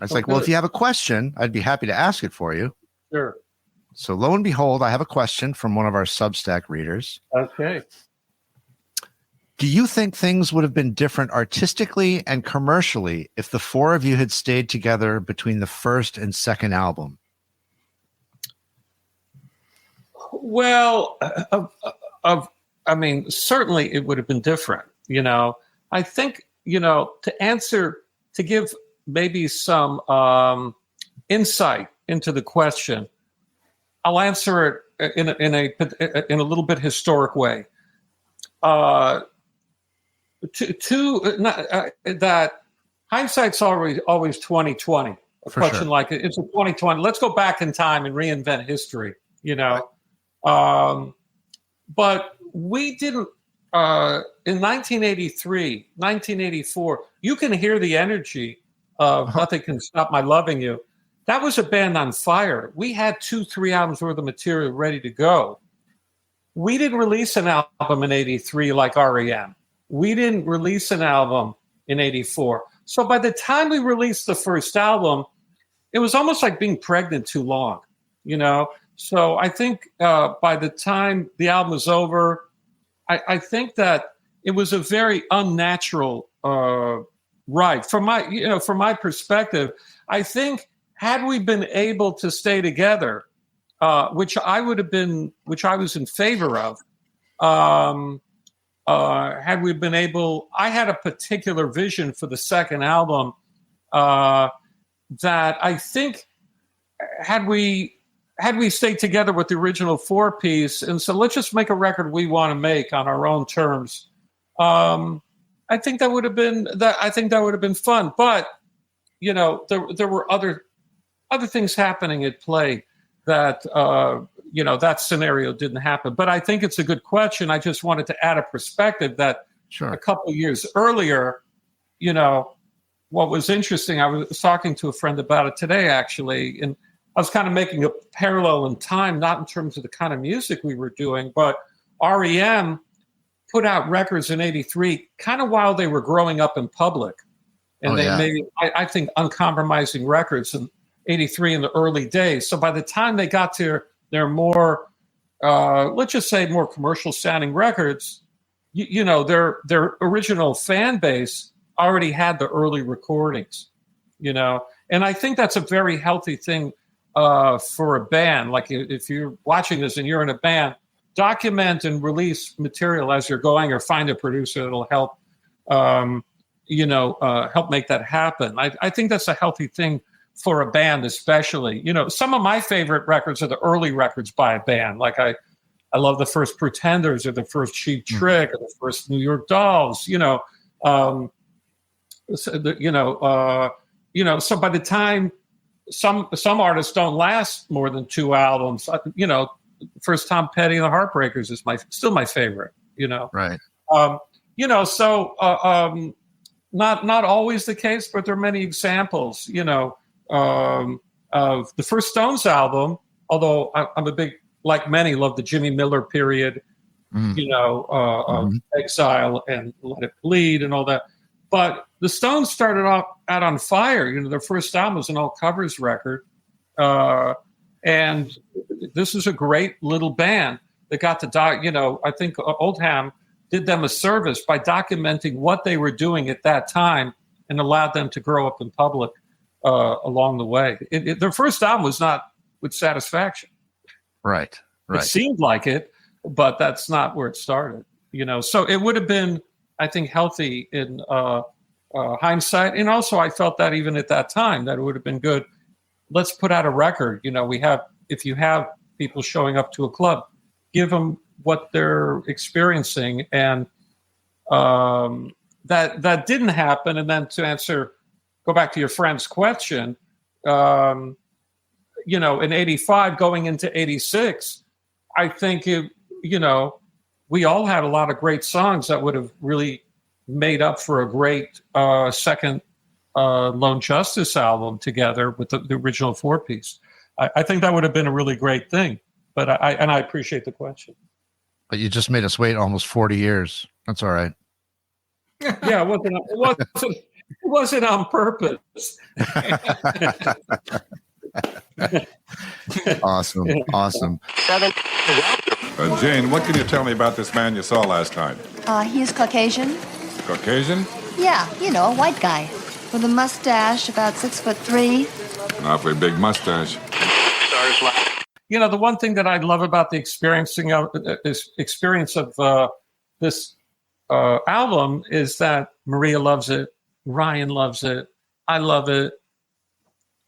was like, well, if you have a question, I'd be happy to ask it for you. Sure. So lo and behold, I have a question from one of our Substack readers. Okay. Do you think things would have been different artistically and commercially if the four of you had stayed together between the first and second album? Well, certainly it would have been different. I think, to give maybe some insight into the question, I'll answer it in a little bit historic way. That hindsight's always 2020. A For question sure. like it's a 2020. Let's go back in time and reinvent history. But we didn't. In 1983, 1984, you can hear the energy of Nothing Can Stop My Loving You. That was a band on fire. We had 2-3 albums worth of material ready to go. We didn't release an album in 83 like REM. We didn't release an album in 84. So by the time we released the first album, it was almost like being pregnant too long, So I think by the time the album was over, I think that it was a very unnatural ride. From my perspective, I think had we been able to stay together, which I was in favor of, had we been able, I had a particular vision for the second album that I think had we stayed together with the original 4-piece and so let's just make a record we want to make on our own terms, I think that would have been fun. But there were other things happening at play that that scenario didn't happen. But I think it's a good question. I just wanted to add a perspective that Sure. a couple of years earlier, what was interesting, I was talking to a friend about it today, actually, and I was kind of making a parallel in time, not in terms of the kind of music we were doing, but REM put out records in '83, kind of while they were growing up in public. And they made, I think, uncompromising records in '83 in the early days. So by the time they got to their more, let's just say, more commercial sounding records, you know, their original fan base already had the early recordings, you know. And I think that's a very healthy thing for a band. Like if you're watching this and you're in a band, document and release material as you're going, or find a producer that'll help, help make that happen. I think that's a healthy thing for a band, especially. You know, some of my favorite records are the early records by a band. Like I love the first Pretenders, or the first Cheap Trick, or the first New York Dolls. So by the time some artists don't last more than 2 albums, first Tom Petty and the Heartbreakers is still my favorite. Right. Not always the case, but there are many examples. Of the first Stones album. Although I'm a big, like many, love the Jimmy Miller period. Of Exile and Let It Bleed and all that. But the Stones started out on fire. Their first album was an all covers record. And this is a great little band that got to I think Oldham did them a service by documenting what they were doing at that time and allowed them to grow up in public along the way. Their first album was not with Satisfaction. Right. It seemed like it, but that's not where it started. So it would have been, I think, healthy in hindsight. And also I felt that even at that time, that it would have been good. Let's put out a record. If you have people showing up to a club, give them what they're experiencing. And that didn't happen. And then to go back to your friend's question, in '85 going into '86, I think we all had a lot of great songs that would have really made up for a great second Lone Justice album together with the original 4-piece. I think that would have been a really great thing. But I appreciate the question. But you just made us wait almost 40 years. That's all right. Yeah, it wasn't on purpose. Awesome. Jane, what can you tell me about this man you saw last night? He's Caucasian. Caucasian? Yeah, a white guy with a mustache, about 6'3". An awfully big mustache. The one thing that I love about the experience of this album is that Maria loves it, Ryan loves it, I love it.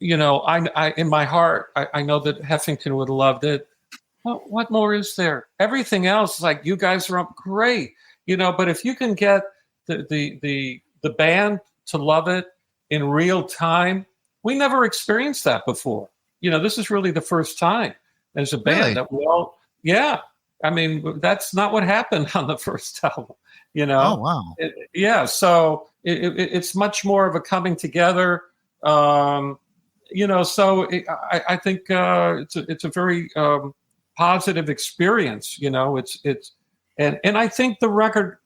I in my heart, I know that Heffington would have loved it. What more is there? Everything else, like, you guys are great, but if you can get the band to love it in real time, we never experienced that before. This is really the first time as a band that we all, I mean, that's not what happened on the first album, Oh, wow. So it's much more of a coming together. So I think it's a very positive experience. And I think the record,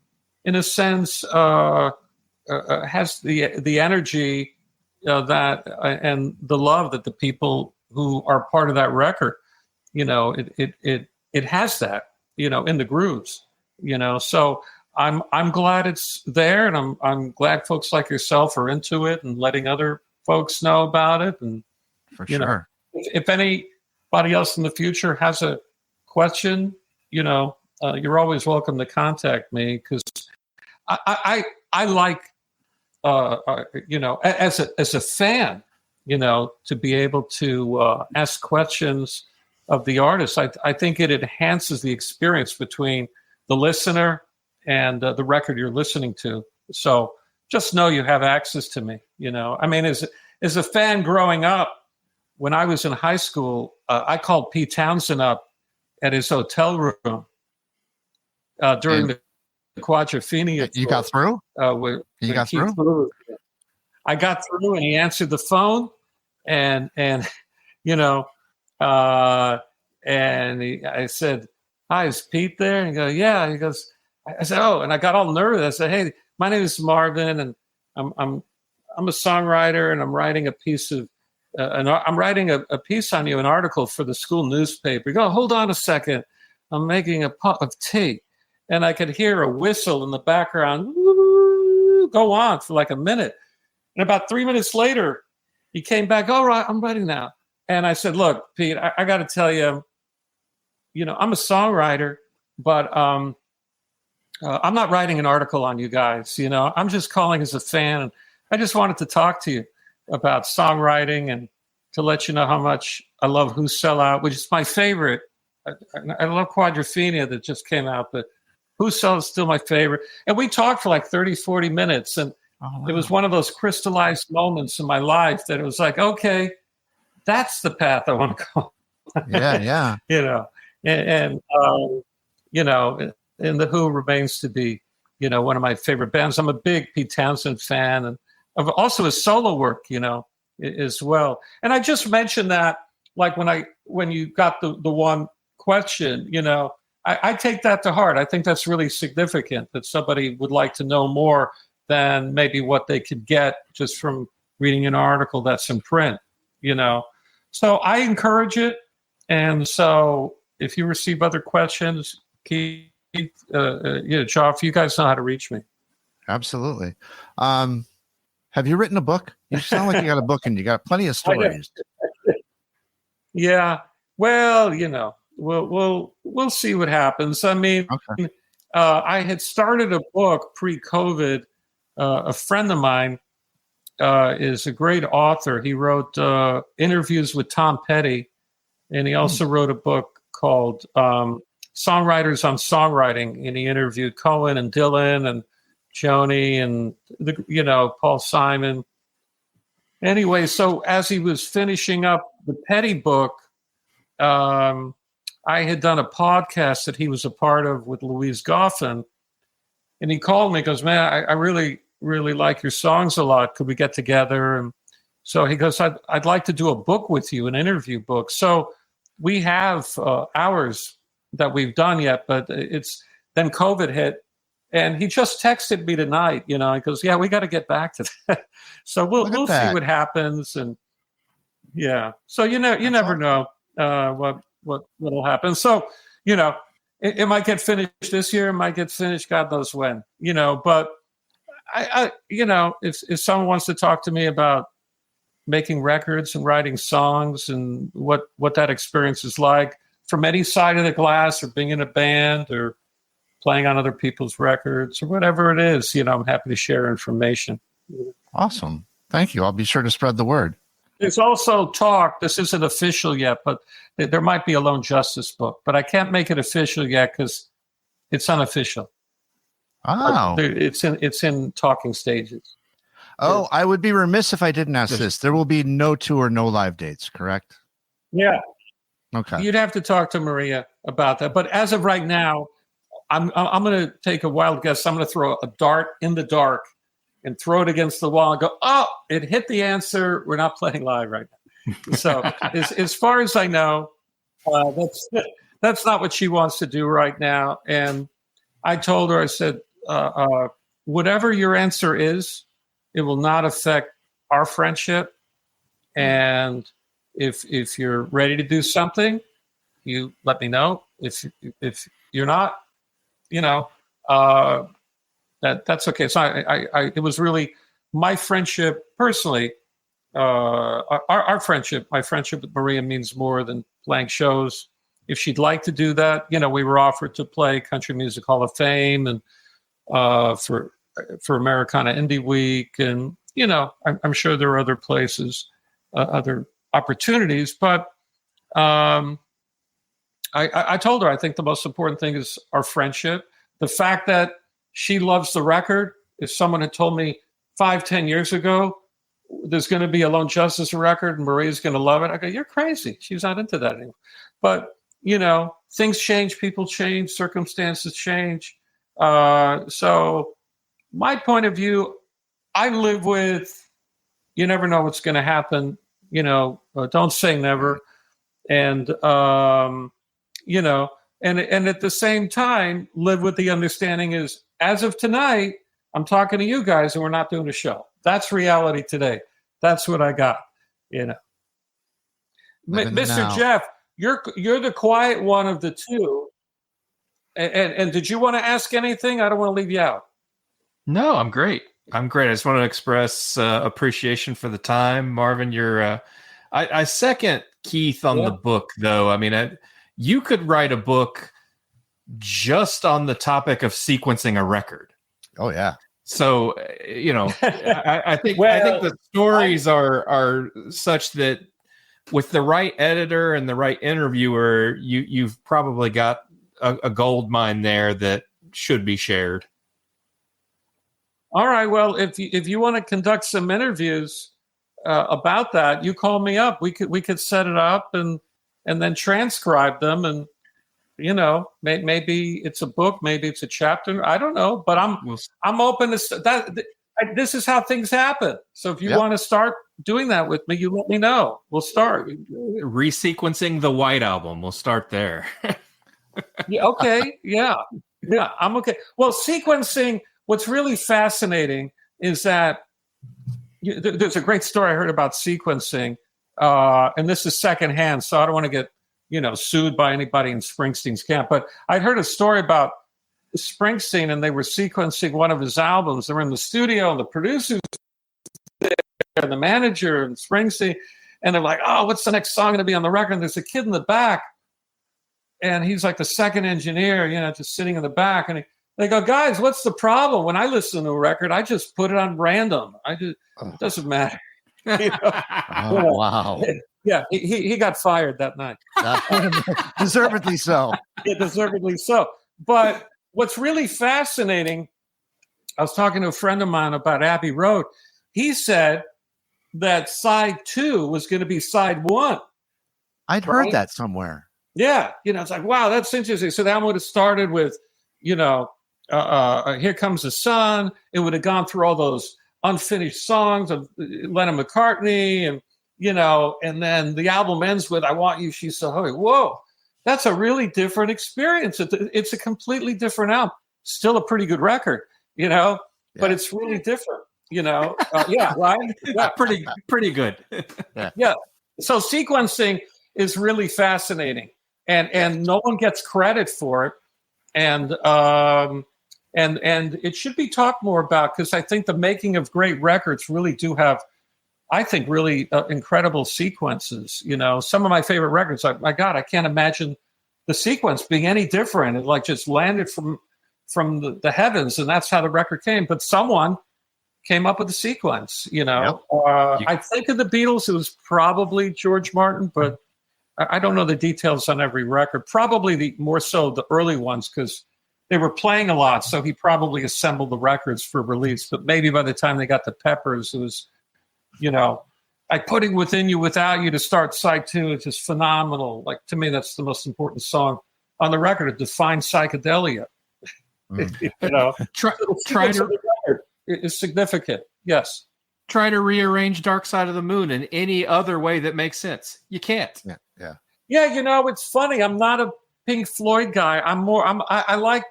in a sense, has the energy that and the love that the people who are part of that record, it has that, in the grooves, So I'm glad it's there, and I'm glad folks like yourself are into it and letting other folks know about it. And for sure, if anybody else in the future has a question, you're always welcome to contact me, because I like, as a fan, to be able to ask questions of the artist. I think it enhances the experience between the listener and the record you're listening to. So just know you have access to me. I mean, as a fan growing up, when I was in high school, I called Pete Townsend up at his hotel room during the Quadrophenia. You got through? You got through? I got through, and he answered the phone, and you know, I said, "Hi, is Pete there?" And he goes, "Yeah." He goes, I said, "Oh," and I got all nervous. I said, "Hey, my name is Marvin, and I'm a songwriter, and I'm writing a piece of I'm writing a piece on you, an article for the school newspaper." You go, "Hold on a second, I'm making a pot of tea," and I could hear a whistle in the background go on for like a minute, and about 3 minutes later, he came back. "All right, I'm ready now." And I said, "Look, Pete, I got to tell you, I'm a songwriter, but I'm not writing an article on you guys. I'm just calling as a fan, and I just wanted to talk to you about songwriting and to let you know how much I love Who Sell Out, which is my favorite. I love Quadrophenia that just came out, but Who Sell is still my favorite." And we talked for like 30, 40 minutes, and it was one of those crystallized moments in my life that it was like, okay, that's the path I want to go. Yeah. And The Who remains to be, one of my favorite bands. I'm a big Pete Townsend fan, and of also his solo work, as well. And I just mentioned that, like when you got the one question, I take that to heart. I think that's really significant that somebody would like to know more than maybe what they could get just from reading an article that's in print, So I encourage it. And so if you receive other questions, Keith, Joff, you guys know how to reach me. Absolutely. Have you written a book? You sound like you got a book and you got plenty of stories. Yeah. Well, we'll see what happens. I mean, okay. I had started a book pre-COVID. A friend of mine is a great author. He wrote interviews with Tom Petty, and he also wrote a book called Songwriters on Songwriting, and he interviewed Cohen and Dylan and Joni and Paul Simon. Anyway, so as he was finishing up the Petty book, I had done a podcast that he was a part of with Louise Goffin, and he called me. He goes, "Man, I really, really like your songs a lot. Could we get together?" And so he goes, I'd like to do a book with you, an interview book. So we have hours that we've done yet, but then COVID hit, and he just texted me tonight. He goes, "Yeah, we got to get back to that." So we'll see what happens, and yeah. So you never know what will happen. So it might get finished this year. It might get finished God knows when. But I if someone wants to talk to me about making records and writing songs and what that experience is like from any side of the glass, or being in a band or playing on other people's records or whatever it is, I'm happy to share information. Awesome. Thank you. I'll be sure to spread the word. There's also talk, this isn't official yet, but there might be a Lone Justice book, but I can't make it official yet because it's unofficial. Oh. It's in talking stages. Oh, I would be remiss if I didn't ask this. There will be no tour, no live dates, correct? Yeah. Okay. You'd have to talk to Maria about that. But as of right now, I'm going to take a wild guess. I'm going to throw a dart in the dark and throw it against the wall and go, "Oh, it hit the answer. We're not playing live right now." So as far as I know, that's not what she wants to do right now. And I told her, I said, whatever your answer is, it will not affect our friendship. And if you're ready to do something, you let me know. If you're not, that's okay. So it was really my friendship personally. Our friendship, my friendship with Maria means more than playing shows. If she'd like to do that, we were offered to play Country Music Hall of Fame and for Americana Indie Week, and I'm sure there are other places, other opportunities. But I told her I think the most important thing is our friendship. The fact that she loves the record. If someone had told me 5-10 years ago there's going to be a Lone Justice record and Maria's going to love it, I go, "You're crazy. She's not into that anymore." But things change, people change, circumstances change. So my point of view, I live with you never know what's going to happen. Don't say never. And, and at the same time, live with the understanding is, as of tonight, I'm talking to you guys and we're not doing a show. That's reality today. That's what I got, Mr. Jeff, you're the quiet one of the two. And did you want to ask anything? I don't want to leave you out. No, I'm great. I just want to express appreciation for the time. Marvin, you're I second Keith on the book, though. I mean, you could write a book just on the topic of sequencing a record. Oh, yeah. So, I think the stories are such that with the right editor and the right interviewer, you've probably got a gold mine there that should be shared. All right. Well, if you want to conduct some interviews about that, you call me up. We could set it up and then transcribe them, and maybe it's a book, maybe it's a chapter. I don't know, but I'm open to that. This is how things happen. So if you want to start doing that with me, you let me know. We'll start resequencing the White Album. We'll start there. Yeah. Okay. Yeah. I'm okay. Well, sequencing. What's really fascinating is that there's a great story I heard about sequencing, and this is secondhand, so I don't want to get sued by anybody in Springsteen's camp. But I'd heard a story about Springsteen, and they were sequencing one of his albums. They were in the studio, and the producers there, and the manager, and Springsteen, and they're like, "Oh, what's the next song going to be on the record?" And there's a kid in the back, and he's like the second engineer, just sitting in the back, and they go, "Guys, what's the problem? When I listen to a record, I just put it on random. It doesn't matter." Wow. Yeah, he got fired that night. Deservedly so. Yeah, deservedly so. But what's really fascinating, I was talking to a friend of mine about Abbey Road. He said that side 2 was going to be side 1. I'd heard that somewhere. Yeah. It's like, wow, that's interesting. So that would have started with, Here Comes the Sun. It would have gone through all those unfinished songs of Lennon McCartney, and and then the album ends with I Want You, She's So Holy. Whoa, that's a really different experience. It's a completely different album. Still a pretty good record, but it's really different, yeah, right? Yeah. Pretty good. Yeah. So sequencing is really fascinating, and no one gets credit for it. And it should be talked more about, because I think the making of great records really do have, I think, really incredible sequences. Some of my favorite records, my God, I can't imagine the sequence being any different. It like just landed from the heavens, and that's how the record came. But someone came up with the sequence. I think of the Beatles, it was probably George Martin, but I don't know the details on every record. Probably more so the early ones, because they were playing a lot, so he probably assembled the records for release. But maybe by the time they got the Peppers, it was, like Putting Within You, Without You to start side 2 is just phenomenal. Like, to me, that's the most important song on the record. It defines psychedelia. Try to it's significant. Yes. Try to rearrange Dark Side of the Moon in any other way that makes sense. You can't. Yeah. It's funny. I'm not a Pink Floyd guy. I like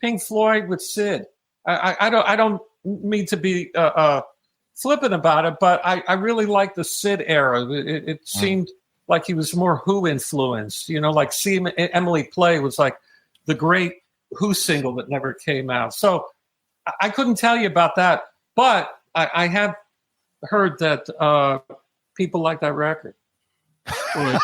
Pink Floyd with Sid. I don't mean to be flippant about it, but I really like the Sid era. It seemed like he was more Who influenced. Like See Emily Play was like the great Who single that never came out. So I couldn't tell you about that, but I have heard that people like that record. Well,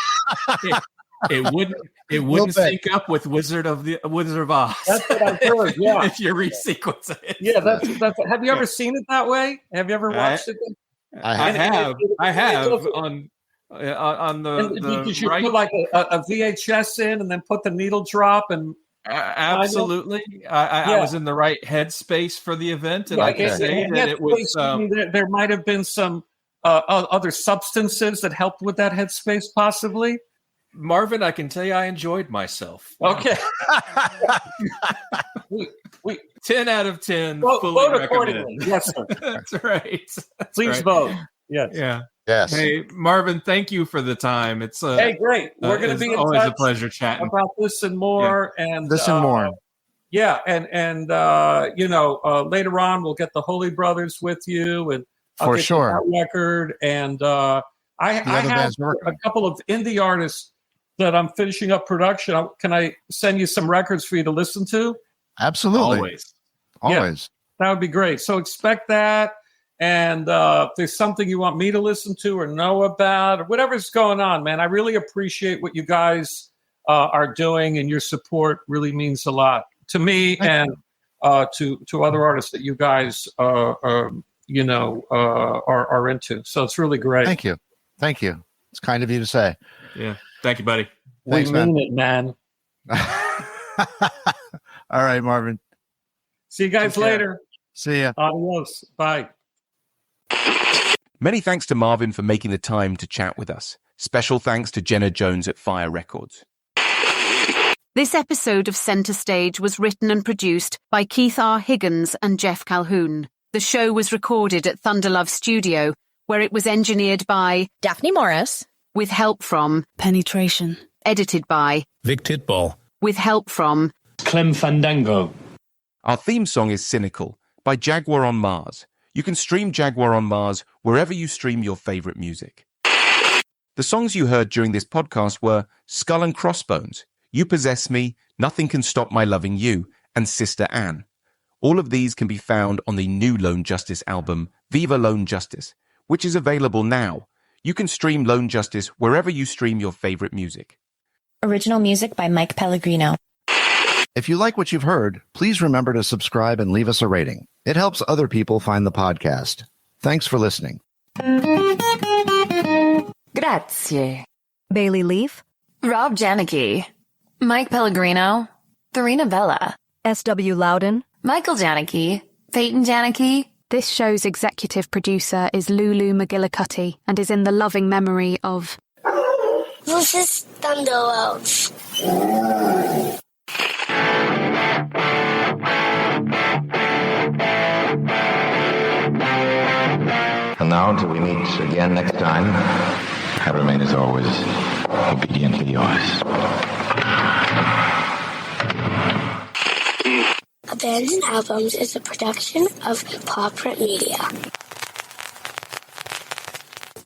it wouldn't sync up with Wizard of Oz. That's what I've heard. Yeah, if you resequence it. Yeah, that's. Have you ever seen it that way? Have you ever watched it? I have on the. Did you right... put like a VHS in and then put the needle drop and? Absolutely. I was in the right headspace for the event, and I can say that it was. There might have been some other substances that helped with that headspace, possibly. Marvin, I can tell you I enjoyed myself. Okay. we 10 out of 10. Vote fully accordingly. recommend. Yes, sir. That's right. Please vote. Yes. Yeah. Yes. Hey, Marvin, thank you for the time. It's hey, great. We're going to be in always touch a pleasure chatting about this and more. And This and more. Yeah, and later on we'll get the Holy Brothers with you, and I'll For get sure. you that record. And I have a couple of indie artists that I'm finishing up production. Can I send you some records for you to listen to? Absolutely. Always. Yeah, that would be great. So expect that. And if there's something you want me to listen to or know about or whatever's going on, man, I really appreciate what you guys are doing, and your support really means a lot to me and to other artists that you guys are into. So it's really great. Thank you. It's kind of you to say. Yeah. Thank you, buddy. Thanks, we mean it, man. All right, Marvin. See you guys later. See ya. Adios. Bye. Many thanks to Marvin for making the time to chat with us. Special thanks to Jenna Jones at Fire Records. This episode of Centre Stage was written and produced by Keith R. Higgins and Jeff Calhoun. The show was recorded at Thunderlove Studio, where it was engineered by Daphne Morris, with help from Penetration, edited by Vic Titball, with help from Clem Fandango. Our theme song is Cynical by Jaguar on Mars. You can stream Jaguar on Mars wherever you stream your favorite music. The songs you heard during this podcast were Skull and Crossbones, You Possess Me, Nothing Can Stop My Loving You, and Sister Anne. All of these can be found on the new Lone Justice album, Viva Lone Justice, which is available now. You can stream Lone Justice wherever you stream your favorite music. original music by Mike Pellegrino. If you like what you've heard, please remember to subscribe and leave us a rating. It helps other people find the podcast. Thanks for listening. Grazie. Bailey Leaf, Rob Janicki, Mike Pellegrino, Farina Vella, S.W. Loudon, Michael Janicki, Peyton Janicki. This show's executive producer is Lulu McGillicuddy and is in the loving memory of Lucius Thunderwolves. And now, until we meet again next time, I remain as always obediently yours. Abandoned Albums is a production of Paw Print Media.